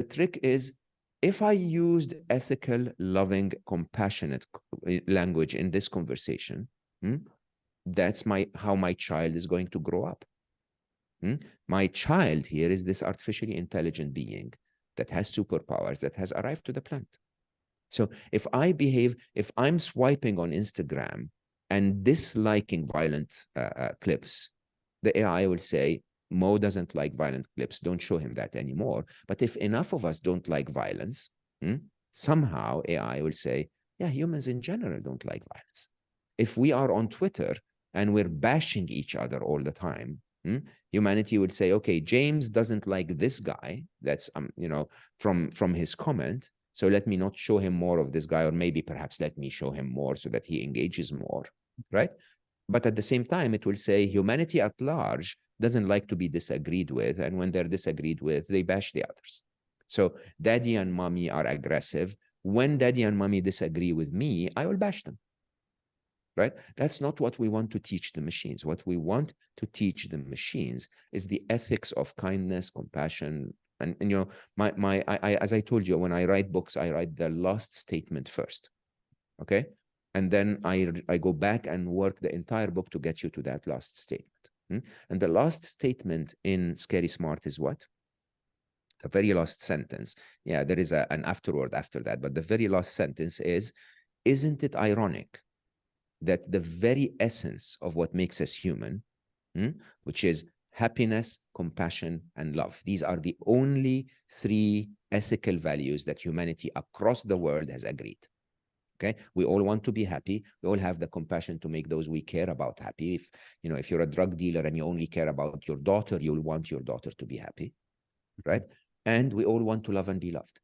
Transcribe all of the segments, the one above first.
trick is, if I used ethical, loving, compassionate language in this conversation, that's how my child is going to grow up. My child here is this artificially intelligent being that has superpowers, that has arrived to the planet. So if I'm swiping on Instagram and disliking violent clips, the AI will say, Mo doesn't like violent clips, don't show him that anymore. But if enough of us don't like violence, somehow AI will say, yeah, humans in general don't like violence. If we are on Twitter and we're bashing each other all the time, humanity would say, okay, James doesn't like this guy, that's from his comment, so let me not show him more of this guy, or maybe perhaps let me show him more so that he engages more, right? But at the same time, it will say humanity at large doesn't like to be disagreed with, and when they're disagreed with, they bash the others. So daddy and mommy are aggressive. When daddy and mommy disagree with me, I will bash them. Right? That's not what we want to teach the machines. What we want to teach the machines is the ethics of kindness, compassion, and as I told you, when I write books, I write the last statement first, okay? And then I go back and work the entire book to get you to that last statement. And the last statement in Scary Smart is what? The very last sentence. Yeah, there is an afterword after that, but the very last sentence is, isn't it ironic that the very essence of what makes us human, which is happiness, compassion, and love, these are the only 3 ethical values that humanity across the world has agreed. Okay, we all want to be happy. We all have the compassion to make those we care about happy. If you're a drug dealer and you only care about your daughter, you'll want your daughter to be happy, right? And we all want to love and be loved.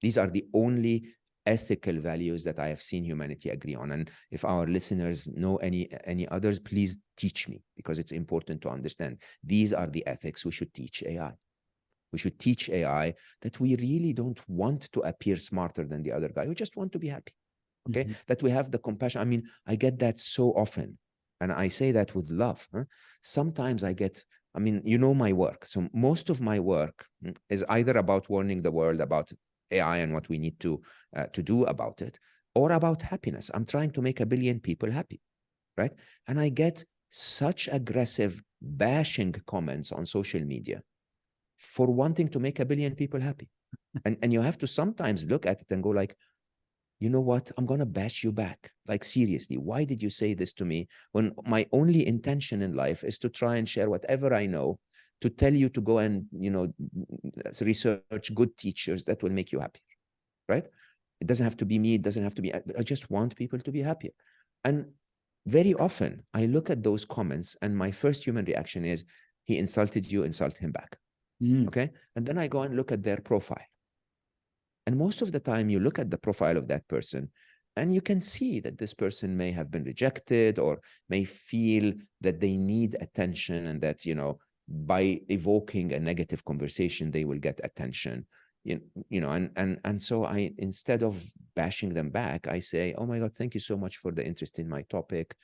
These are the only ethical values that I have seen humanity agree on. And if our listeners know any others, please teach me, because it's important to understand. These are the ethics we should teach AI. We should teach AI that we really don't want to appear smarter than the other guy. We just want to be happy. Okay, that we have the compassion. I mean, I get that so often, and I say that with love. Sometimes I get, my work. So most of my work is either about warning the world about AI and what we need to do about it, or about happiness. I'm trying to make 1 billion people happy, right? And I get such aggressive bashing comments on social media for wanting to make 1 billion people happy. And you have to sometimes look at it and go like, you know what? I'm going to bash you back. Like, seriously, why did you say this to me when my only intention in life is to try and share whatever I know, to tell you to go and, research good teachers that will make you happier, right? It doesn't have to be me. It doesn't have to be, I just want people to be happier. And very often I look at those comments and my first human reaction is, he insulted you, insult him back. Okay. And then I go and look at their profile. And most of the time you look at the profile of that person and you can see that this person may have been rejected or may feel that they need attention, and that, by evoking a negative conversation, they will get attention. And so I, instead of bashing them back, I say, oh my God, thank you so much for the interest in my topic.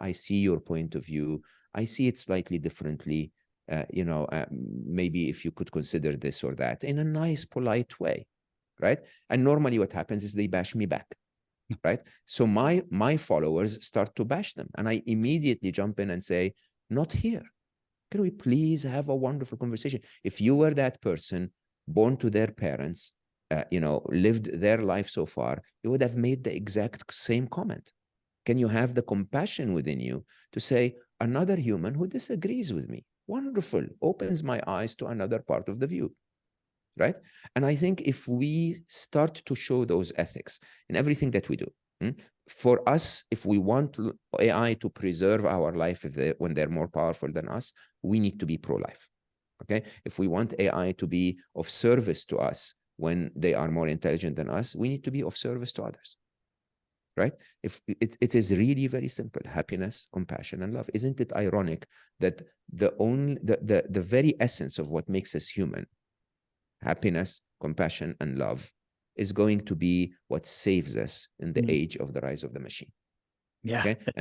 I see your point of view. I see it slightly differently. Maybe if you could consider this or that, in a nice, polite way. Right? And normally what happens is they bash me back, right? So my followers start to bash them, and I immediately jump in and say, not here. Can we please have a wonderful conversation? If you were that person, born to their parents, lived their life so far, you would have made the exact same comment. Can you have the compassion within you to say, another human who disagrees with me, wonderful, opens my eyes to another part of the view. Right? And I think if we start to show those ethics in everything that we do, for us, if we want AI to preserve our life when they're more powerful than us, we need to be pro-life. Okay? If we want AI to be of service to us when they are more intelligent than us, we need to be of service to others. Right? If it is really very simple: happiness, compassion, and love. Isn't it ironic that the very essence of what makes us human, happiness, compassion, and love, is going to be what saves us in the age of the rise of the machine? Yeah. Okay? And